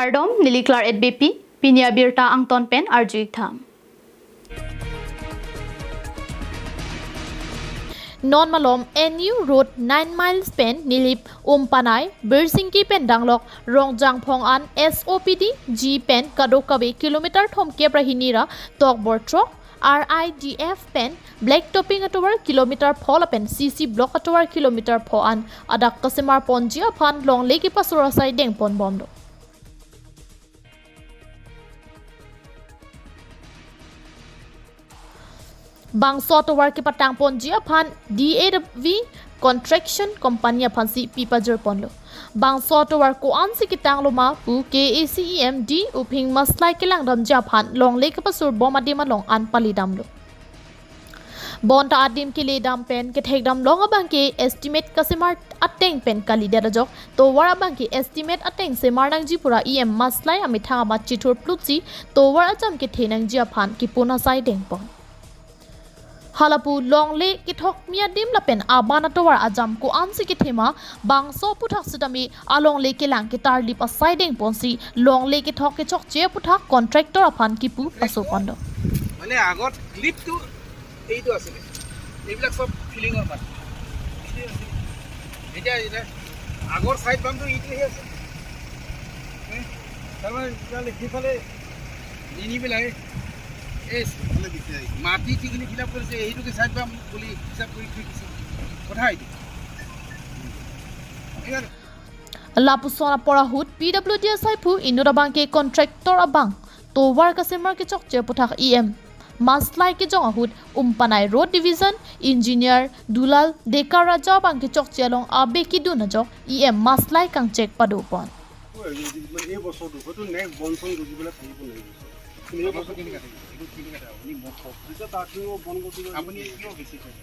Mardom niliklar EDBP pinya birta angton pen arjuik tham. Non malom NU Road 9 miles pen nilip umpanai Birsingki pen danglok rongjang phong an SOPD G pen kadokabe kilometer thom keprahinira tokbor trok RIDF pen black topping atower kilometer phol pen CC block atower kilometer pho an adak kasemar ponjia phan long leki pasura sai deng pon bomdo Bangso tower ke patang ponjia phan DAV contraction company phan si pipajer ponlo Bangso tower ko an si kitang loma pu KACEMD uping maslai kelang dam ja phan long lek pasur bom adima long an palidam lo Bonta adim ke le dam pen ke thekdam long abang ke estimate kasemar ateng pen kali dera jok to war abang ke estimate ateng se marnang ji pura em maslai ami thanga ma chithur plutsi to war acham ke thenang ji phan ki puna sai deng pon Halapu long le ki thok mia dim la pen abana towar ajam ko ansi ki thema bangso puthak sitami along le ke lang ki tar lip asai deng ponsi long le ki thok ke chok che puthak contractor aphan ki pu aso pondo মানে আগত ক্লিপটো এইটো আছে এইবিলাক সব ফিলিংৰ মান এটা আগৰ side বামটো ইটোহে আছে তাৰমানে সিফালে নিনি পেলাই মাটি ঠিকনি ফিল আপ কৰিছে এইটোকে চাইড বাম বুলি হিচাপ কৰি থৈ দিছে কথা এইটো Lapusona porahut PWDSI pu inurabang ke contractor abang to war kasemar ke chok che puthak EM maslai ke jong ahut umpanai road division engineer Dulal Dekaraja bang ke chok chelong abe ki dun jok EM maslai kang check padu pon এই বছৰটো হয়তো next বনচন গজিবলৈ থাকিব লাগিব এই বছৰ কিনি কাটে এইটো কিনি কাটে আপুনি মোক যেতিয়া তাতো বন গজিব আপুনি কিয় বেছি কৰে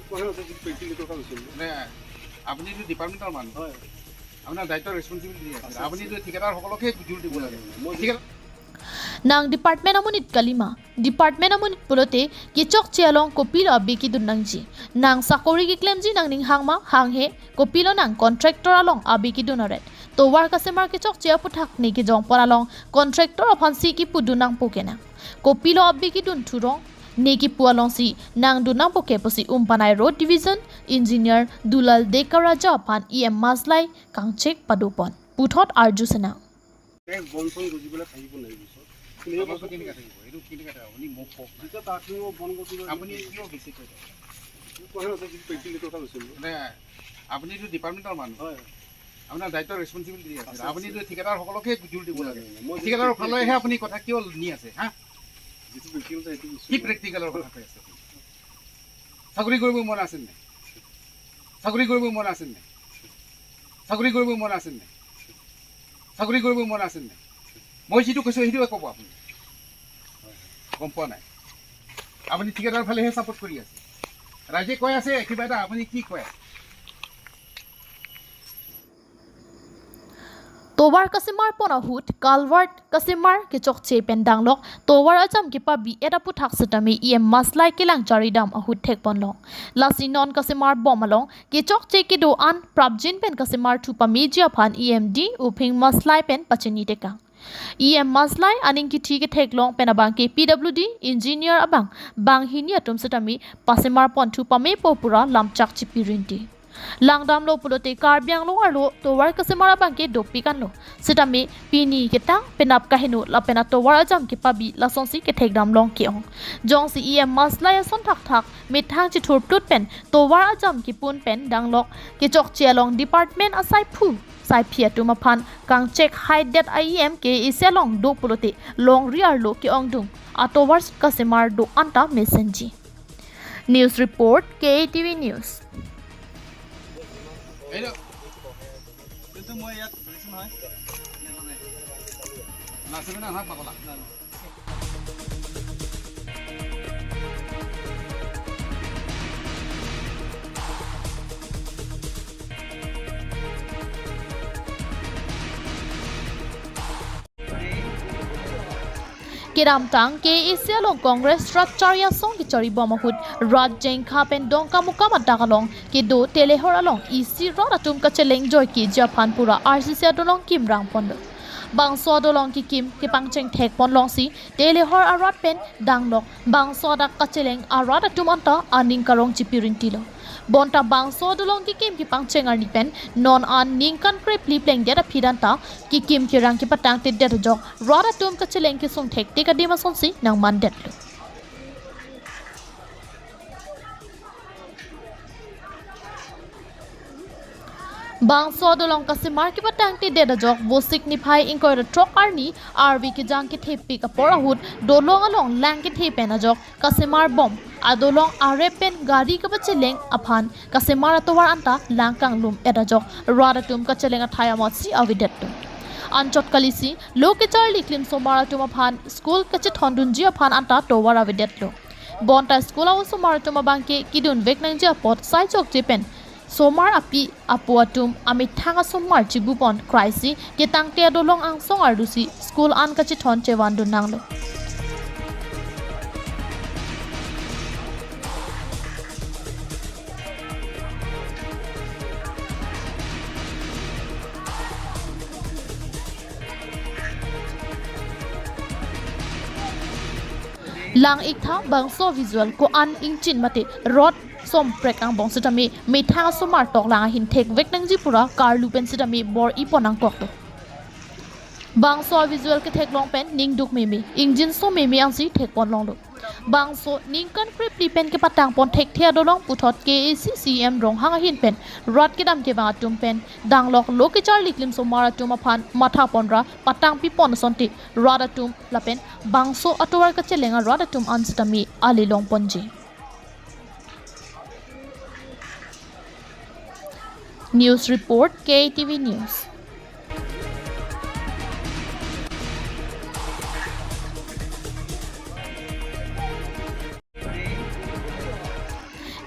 কোনে আছে প্ৰেক্টিকেল কথা কৈছিল মানে আপুনি যে ডিপাৰ্টমেণ্টৰ মানুহ হয় আপোনাৰ দায়িত্ব ৰেসপন্সিবিলিটি আছে আপুনি যে ঠিকাদাৰ সকলকে জোৰ দিব লাগে ঠিকাদাৰ Nang department amunit kalima department amunit pulote ki chok chelong kopilo abiki dunangji nang sakori ki claimji nang ning hangma hanghe kopilo nang contractor along abiki dunoret to war kasemar ki chok che puthak ni ki jong poralong contractor aphansi ki pudunang pokena kopilo abiki dun thurong ni ki pualong si nang dunang poke posi umpanai road division engineer Dulal Dekaraja phan EM maslai kangchek padupon puthot arjusena next বনচন গজিবলৈ থাকিব লাগিব এই বছৰ কিনি কাটে এইটো কিনি কাটে আপুনি মোক কওক যেতিয়া তাতো বন গজিব আপুনি কিয় বেছি কৰে কোনে আছে প্ৰেক্টিকেল কথা কৈছিল মানে আপুনি যে ডিপাৰ্টমেণ্টৰ মানুহ হয় আপোনাৰ দায়িত্ব ৰেসপন্সিবিলিটি আছে আপুনি যে ঠিকাদাৰ সকলকে জোৰ দিব লাগে ঠিকাদাৰৰ ফালেহে আপুনি কথা কিয় নি আছে হা যিটো প্ৰেক্টিকেল আছে কি প্ৰেক্টিকেলৰ কথা কৈ আছে চাকৰি কৰিব মন আছে নে চাকৰি কৰিব মন আছে নে চাকৰি কৰিব মন আছে নে চাকৰি কৰিব মন আছে নে মই যিটো কৈছো সেইটোৱে ক'ব আপুনি গম পোৱা নাই আপুনি ঠিকাদাৰ ফালেহে ছাপোৰ্ট কৰি আছে ৰাইজে কৈ আছে কিবা এটা আপুনি কি কয় Towar kasemar ponahut kalwart kasemar ke chokche pendanglok towar acham ki pabi eta puthak setami EM maslai kelang charidam ahut thek ponlong lasi non kasemar bomalong ke chokche ke do an prabjin pen kasemar thupa media phan EMD uping maslai pen pachini teka EM maslai aning ki thik thek long pen abang ke PWD engineer abang bang hini atum setami pasemar pon thupa me popura lamchak chipirinti Langdam lo pulote karbyang lo arlo towar kasemara bangke dopi kan lo sitami pini ketang penap kahinu la pena towar ajam ke pabi la sonsi ke thekdam long ki ong jong si EM maslai son thak thak mithang chi thur plut pen towar ajam ki pun pen danglok ke chok chelong department asai phu sai phia tu ma phan kang check hide that IEM ke iselong do pulote long riar lo ki ong dung atowar kasemar do anta messenji News report KATV News এইটো কিন্তু মই ইয়াত ধৰিছো নহয় নাছিলে না পাগলা Kiramtang ke isialong Congress Ratcharya song ki chori bomahut Raj Jengkha pen dongka muka madakalong ke do telehor along isi rot atum ka cheleng joy ki Japan pura RCC adolong kimrang pondo bang so dolong ki kim ki pangcheng thek pon long si tele hor arat pen danglok bang so da kacheleng arat atum anta aning karong chipirin tilo bonta bang so dolong ki kim ki pangcheng arni pen non an ning kan krep li pleng dera phidanta ki kim ki rang ki patang te der jok rara tum kacheleng ki sung thek te ka dima son si nang mandet lo bang so dolong kasimar ki patang ti deda jok bo signify inkoi ra trok arni rv ki jang ki thepi ka pora hut dolong along lang ki thepen ajok kasimar bom adolong arepen gari ka bacheleng aphan kasimar atowar anta langkang lum edajok radatum ka chelenga thaya mot si avidet anchot kalisi loke charli klim somaratum aphan school ka che thondun ji aphan anta towar avidet lo bonta school aw somaratum bangke kidun veknang ji apot sai chok jepen somar api apuatum ami thanga somar chibupon kraisi ke tangte dolong ang song ardusi school an kachi thon chewan du nanglo lang ikha bangso visual ko an ingchin mate rod som prek ang bong sitami me tha somar tok lang hin thek vek nang ji pura karlu pen sitami bor iponang kok to bangso visual ke thek long pen ning duk me injin so me ang si thek pon long do bangso ning kan krip li pen ke patang pon thek thia dolong puthot KACCM rong hang hin pen rod ke dam ke ba tum pen danglok loke charli klim somara tum aphan matha ponra patang pi pon sonti rada tum lapen bangso atowar ka chelenga rada tum ansitami ali long ponji News report KATV News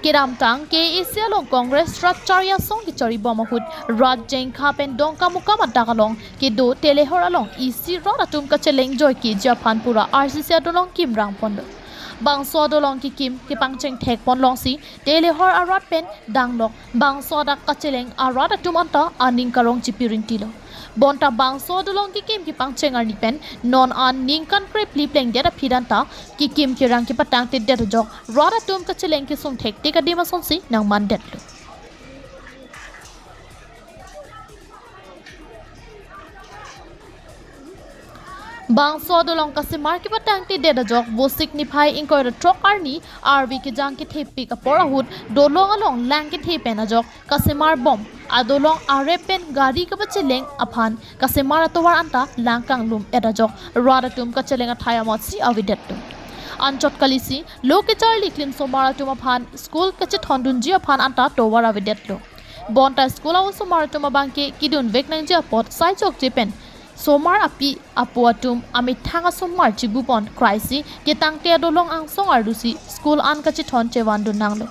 Kiramtang KAC along Congress Ratcharya song ki chori bomahut Raj Jain Khapen dong kamuka matakalong ki do telehor along EC Rodatum ka cheleng joy ki Japan pura RCC adolong Kim Rang Pondo bang so dolong ki kim ki pangcheng thek pon long si telehor arat pen danglok bang so da ka cheleng arat atum anta aning karong chipirin tilo bonta bang so dolong ki kim ki pangcheng arni pen non an ning kan krep li pleng dera phidanta ki kim ki rang ki patang te der jok rara tum ka cheleng ki sung thek te ka dima son si nang mandet lo bang so dolong kasimar ki patang te deda jok bo signify inkoi ra trok arni rv ki jang ki thepi ka pora hut dolong along lang ki thepen ajok kasimar bom adolong arepen gari ka bacheleng aphan kasimar atowar anta langkang lum edajok radatum ka chelenga thaya mot si avidet anchot kalisi loke charli klim somaratum aphan school ka che thondun ji aphan anta towar avidet lo bonta school aw somaratum bangke kidun veknang ji apot sai chok jepen somar api apuatum ami thanga somar chibupon kraisi ke tangte dolong ang song ardusi school an kachi thon chewan du nanglo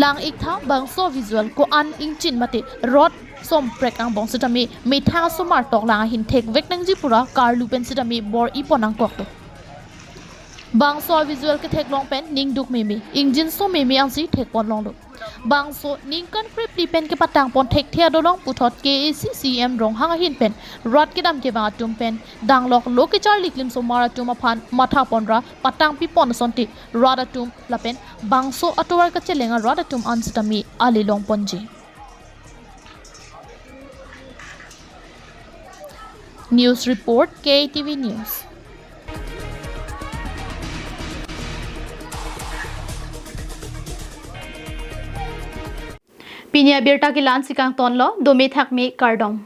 lang ikha bangso visual ko an ingchin mate rod som prek ang bong sitami me tha somar tok lang hin thek vek nang ji pura karlu pen sitami bor iponang kok to bang so visual ke thek long pen ning duk me injin so me ang si thek pon long do bang so ning kan krip li pen ke patang pon thek thia dolong puthot KACCM rong hang hin pen rod ke dam ke ba tum pen danglok loke charli klim somara tum aphan matha ponra patang pi pon sonti rada tum lapen bang so atowar ka chelenga rada tum ansitami ali long ponji News report KATV News Pinya Birta ki lan sikang tonlo do me thak me kardom